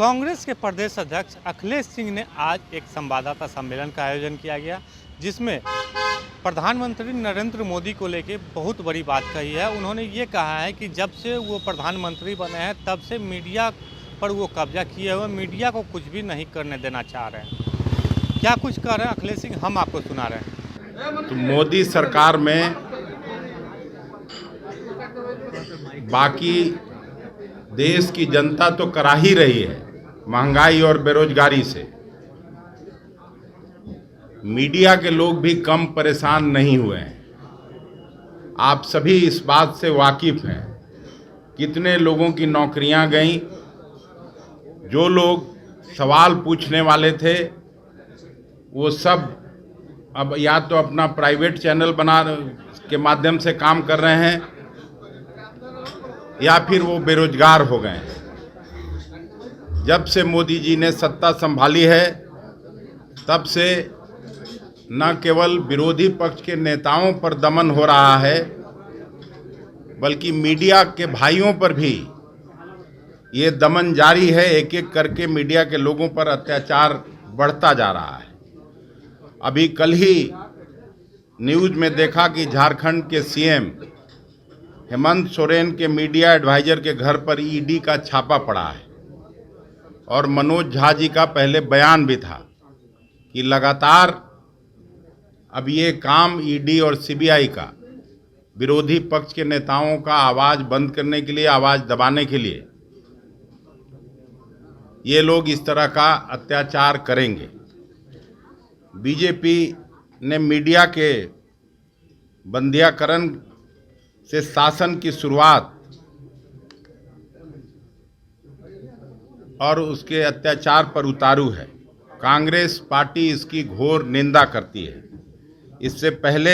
कांग्रेस के प्रदेश अध्यक्ष अखिलेश सिंह ने आज एक संवाददाता सम्मेलन का आयोजन किया गया, जिसमें प्रधानमंत्री नरेंद्र मोदी को लेकर बहुत बड़ी बात कही है। उन्होंने ये कहा है कि जब से वो प्रधानमंत्री बने हैं तब से मीडिया पर वो कब्जा किए हुए, मीडिया को कुछ भी नहीं करने देना चाह रहे हैं। क्या कुछ कह रहे हैं अखिलेश सिंह, हम आपको सुना रहे हैं। तो मोदी सरकार में बाकी देश की जनता तो करा ही रही है महंगाई और बेरोजगारी से। मीडिया के लोग भी कम परेशान नहीं हुए हैं। आप सभी इस बात से वाकिफ हैं कितने लोगों की नौकरियां गईं। जो लोग सवाल पूछने वाले थे वो सब अब या तो अपना प्राइवेट चैनल बना के माध्यम से काम कर रहे हैं या फिर वो बेरोजगार हो गए हैं। जब से मोदी जी ने सत्ता संभाली है तब से न केवल विरोधी पक्ष के नेताओं पर दमन हो रहा है, बल्कि मीडिया के भाइयों पर भी ये दमन जारी है। एक एक करके मीडिया के लोगों पर अत्याचार बढ़ता जा रहा है। अभी कल ही न्यूज़ में देखा कि झारखंड के सीएम हेमंत सोरेन के मीडिया एडवाइजर के घर पर ईडी का छापा पड़ा है और मनोज झा जी का पहले बयान भी था कि लगातार अब ये काम ईडी और सीबीआई का विरोधी पक्ष के नेताओं का आवाज़ बंद करने के लिए, आवाज़ दबाने के लिए ये लोग इस तरह का अत्याचार करेंगे। बीजेपी ने मीडिया के बंदियाकरण से शासन की शुरुआत और उसके अत्याचार पर उतारू है। कांग्रेस पार्टी इसकी घोर निंदा करती है। इससे पहले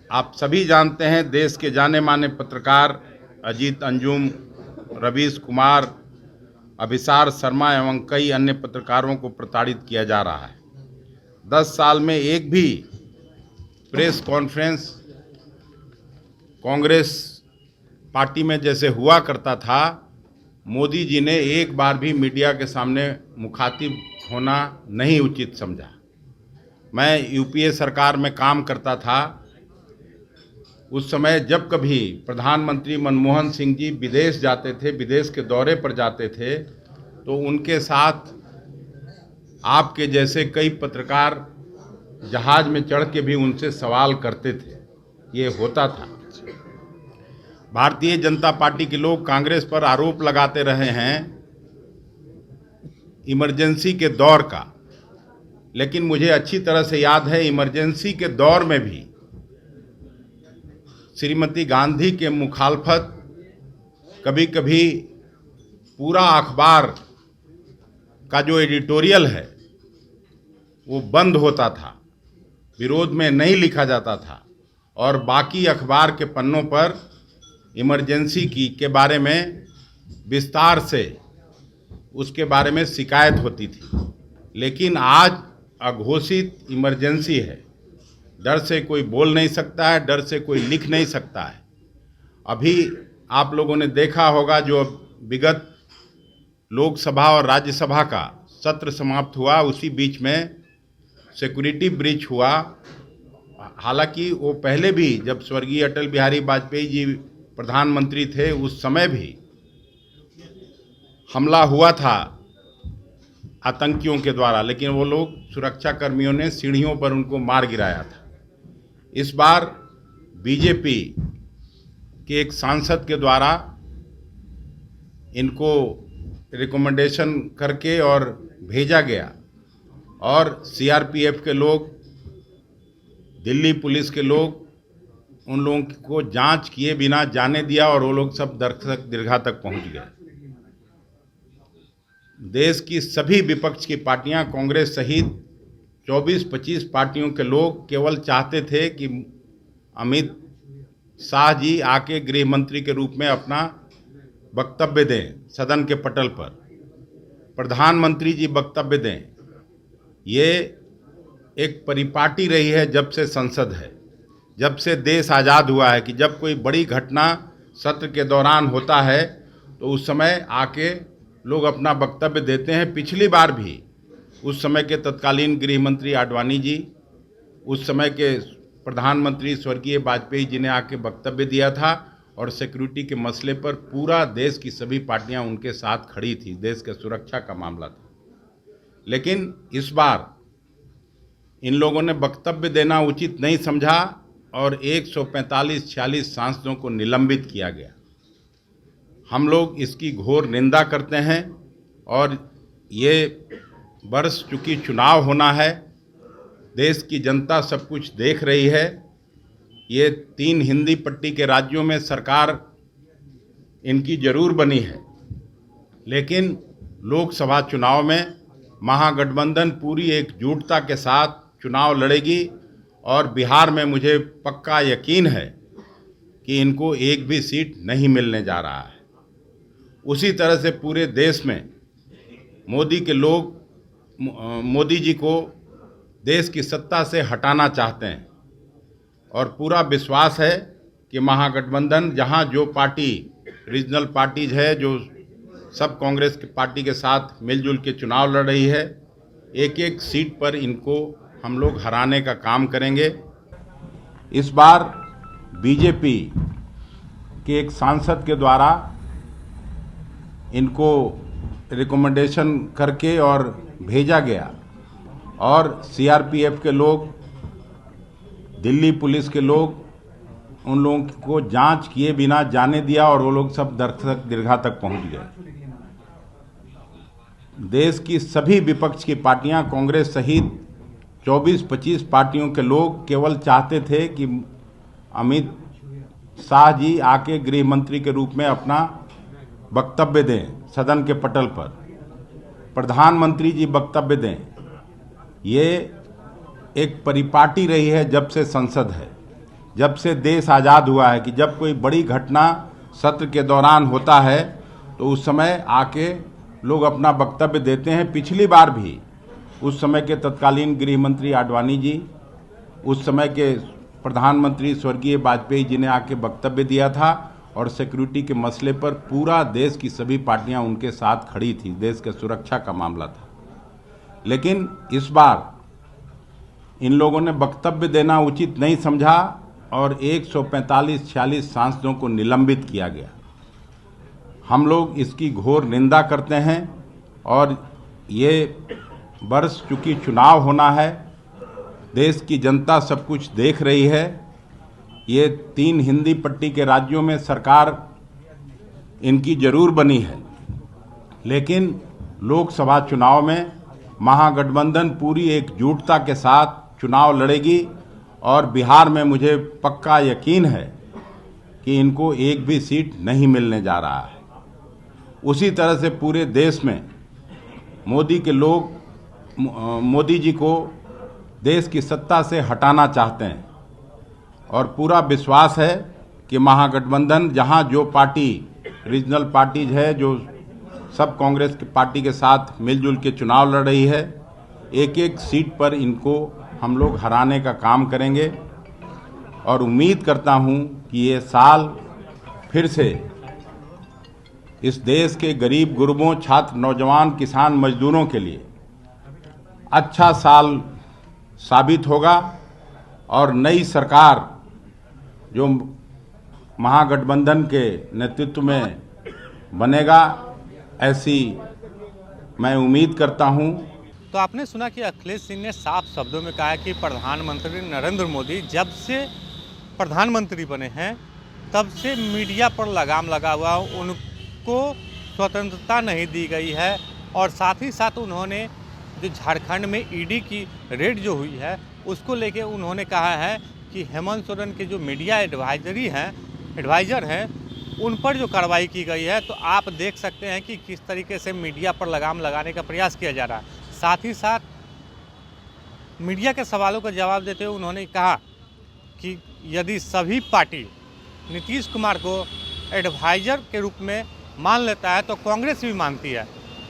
आप सभी जानते हैं देश के जाने माने पत्रकार अजीत अंजुम, रवीश कुमार, अभिसार शर्मा एवं कई अन्य पत्रकारों को प्रताड़ित किया जा रहा है। 10 साल में एक भी प्रेस कॉन्फ्रेंस कांग्रेस पार्टी में जैसे हुआ करता था, मोदी जी ने एक बार भी मीडिया के सामने मुखातिब होना नहीं उचित समझा। मैं यूपीए सरकार में काम करता था। उस समय जब कभी प्रधानमंत्री मनमोहन सिंह जी विदेश जाते थे, विदेश के दौरे पर जाते थे, तो उनके साथ आपके जैसे कई पत्रकार जहाज में चढ़ के भी उनसे सवाल करते थे। ये होता था। भारतीय जनता पार्टी के लोग कांग्रेस पर आरोप लगाते रहे हैं इमरजेंसी के दौर का, लेकिन मुझे अच्छी तरह से याद है इमरजेंसी के दौर में भी श्रीमती गांधी के मुखालफत कभी कभी पूरा अखबार का जो एडिटोरियल है वो बंद होता था, विरोध में नहीं लिखा जाता था और बाकी अखबार के पन्नों पर इमरजेंसी के बारे में विस्तार से उसके बारे में शिकायत होती थी। लेकिन आज अघोषित इमरजेंसी है। डर से कोई बोल नहीं सकता है, डर से कोई लिख नहीं सकता है। अभी आप लोगों ने देखा होगा जो विगत लोकसभा और राज्यसभा का सत्र समाप्त हुआ, उसी बीच में सिक्योरिटी ब्रीच हुआ। हालांकि वो पहले भी जब स्वर्गीय अटल बिहारी वाजपेयी जी प्रधानमंत्री थे उस समय भी हमला हुआ था आतंकियों के द्वारा, लेकिन वो लोग सुरक्षा कर्मियों ने सीढ़ियों पर उनको मार गिराया था। इस बार बीजेपी के एक सांसद के द्वारा इनको रिकमेंडेशन करके और भेजा गया और सीआरपीएफ के लोग, दिल्ली पुलिस के लोग उन लोगों को जांच किए बिना जाने दिया और वो लोग सब दीर्घा तक पहुंच गए। देश की सभी विपक्ष की पार्टियां, कांग्रेस सहित 24-25 पार्टियों के लोग केवल चाहते थे कि अमित शाह जी आके गृह मंत्री के रूप में अपना वक्तव्य दें सदन के पटल पर, प्रधानमंत्री जी वक्तव्य दें। ये एक परिपाटी रही है जब से संसद है, जब से देश आज़ाद हुआ है कि जब कोई बड़ी घटना सत्र के दौरान होता है तो उस समय आके लोग अपना वक्तव्य देते हैं। पिछली बार भी उस समय के तत्कालीन गृह मंत्री आडवाणी जी, उस समय के प्रधानमंत्री स्वर्गीय वाजपेयी जी ने आके वक्तव्य दिया था और सिक्योरिटी के मसले पर पूरा देश की सभी पार्टियां उनके साथ खड़ी थी। देश के सुरक्षा का मामला था। लेकिन इस बार इन लोगों ने वक्तव्य देना उचित नहीं समझा और 145-46 सांसदों को निलंबित किया गया। हम लोग इसकी घोर निंदा करते हैं और ये वर्ष चूंकि चुनाव होना है, देश की जनता सब कुछ देख रही है। ये 3 हिंदी पट्टी के राज्यों में सरकार इनकी जरूर बनी है, लेकिन लोकसभा चुनाव में महागठबंधन पूरी एकजुटता के साथ चुनाव लड़ेगी और बिहार में मुझे पक्का यकीन है कि इनको एक भी सीट नहीं मिलने जा रहा है। उसी तरह से पूरे देश में मोदी जी को देश की सत्ता से हटाना चाहते हैं और पूरा विश्वास है कि महागठबंधन जहां जो पार्टी रीजनल पार्टीज है, जो सब कांग्रेस की पार्टी के साथ मिलजुल के चुनाव लड़ रही है, एक एक सीट पर इनको हम लोग हराने का काम करेंगे। इस बार बीजेपी के एक सांसद के द्वारा इनको रिकमेंडेशन करके और भेजा गया और सीआरपीएफ के लोग, दिल्ली पुलिस के लोग उन लोगों को जांच किए बिना जाने दिया और वो लोग सब दीर्घा तक पहुंच गए। देश की सभी विपक्ष की पार्टियां, कांग्रेस सहित 24-25 पार्टियों के लोग केवल चाहते थे कि अमित शाह जी आके गृह मंत्री के रूप में अपना वक्तव्य दें सदन के पटल पर, प्रधानमंत्री जी वक्तव्य दें। ये एक परिपाटी रही है जब से संसद है, जब से देश आज़ाद हुआ है कि जब कोई बड़ी घटना सत्र के दौरान होता है तो उस समय आके लोग अपना वक्तव्य देते हैं। पिछली बार भी उस समय के तत्कालीन गृह मंत्री आडवाणी जी, उस समय के प्रधानमंत्री स्वर्गीय वाजपेयी जी ने आके वक्तव्य दिया था और सिक्योरिटी के मसले पर पूरा देश की सभी पार्टियां उनके साथ खड़ी थी। देश के सुरक्षा का मामला था। लेकिन इस बार इन लोगों ने वक्तव्य देना उचित नहीं समझा और 145-46 सांसदों को निलंबित किया गया। हम लोग इसकी घोर निंदा करते हैं और ये वर्ष चूंकि चुनाव होना है, देश की जनता सब कुछ देख रही है। ये 3 हिंदी पट्टी के राज्यों में सरकार इनकी जरूर बनी है, लेकिन लोकसभा चुनाव में महागठबंधन पूरी एकजुटता के साथ चुनाव लड़ेगी और बिहार में मुझे पक्का यकीन है कि इनको एक भी सीट नहीं मिलने जा रहा है। उसी तरह से पूरे देश में मोदी जी को देश की सत्ता से हटाना चाहते हैं और पूरा विश्वास है कि महागठबंधन जहां जो पार्टी रीजनल पार्टीज है, जो सब कांग्रेस की पार्टी के साथ मिलजुल के चुनाव लड़ रही है, एक एक सीट पर इनको हम लोग हराने का काम करेंगे और उम्मीद करता हूं कि ये साल फिर से इस देश के गरीब गुरबों, छात्र, नौजवान, किसान, मजदूरों के लिए अच्छा साल साबित होगा और नई सरकार जो महागठबंधन के नेतृत्व में बनेगा, ऐसी मैं उम्मीद करता हूं। तो आपने सुना कि अखिलेश सिंह ने साफ शब्दों में कहा कि प्रधानमंत्री नरेंद्र मोदी जब से प्रधानमंत्री बने हैं तब से मीडिया पर लगाम लगा हुआ, उनको स्वतंत्रता नहीं दी गई है। और साथ ही साथ उन्होंने जो झारखंड में ईडी की रेड जो हुई है उसको लेके उन्होंने कहा है कि हेमंत सोरेन के जो मीडिया एडवाइज़र हैं उन पर जो कार्रवाई की गई है। तो आप देख सकते हैं कि किस तरीके से मीडिया पर लगाम लगाने का प्रयास किया जा रहा है। साथ ही साथ मीडिया के सवालों का जवाब देते हुए उन्होंने कहा कि यदि सभी पार्टी नीतीश कुमार को एडवाइज़र के रूप में मान लेता है तो कांग्रेस भी मानती है।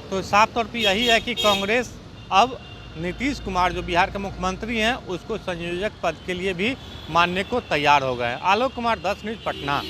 तो साफ तौर पर यही है कि कांग्रेस अब नीतीश कुमार जो बिहार के मुख्यमंत्री हैं उसको संयोजक पद के लिए भी मानने को तैयार हो गए। आलोक कुमार, 10 न्यूज़, पटना।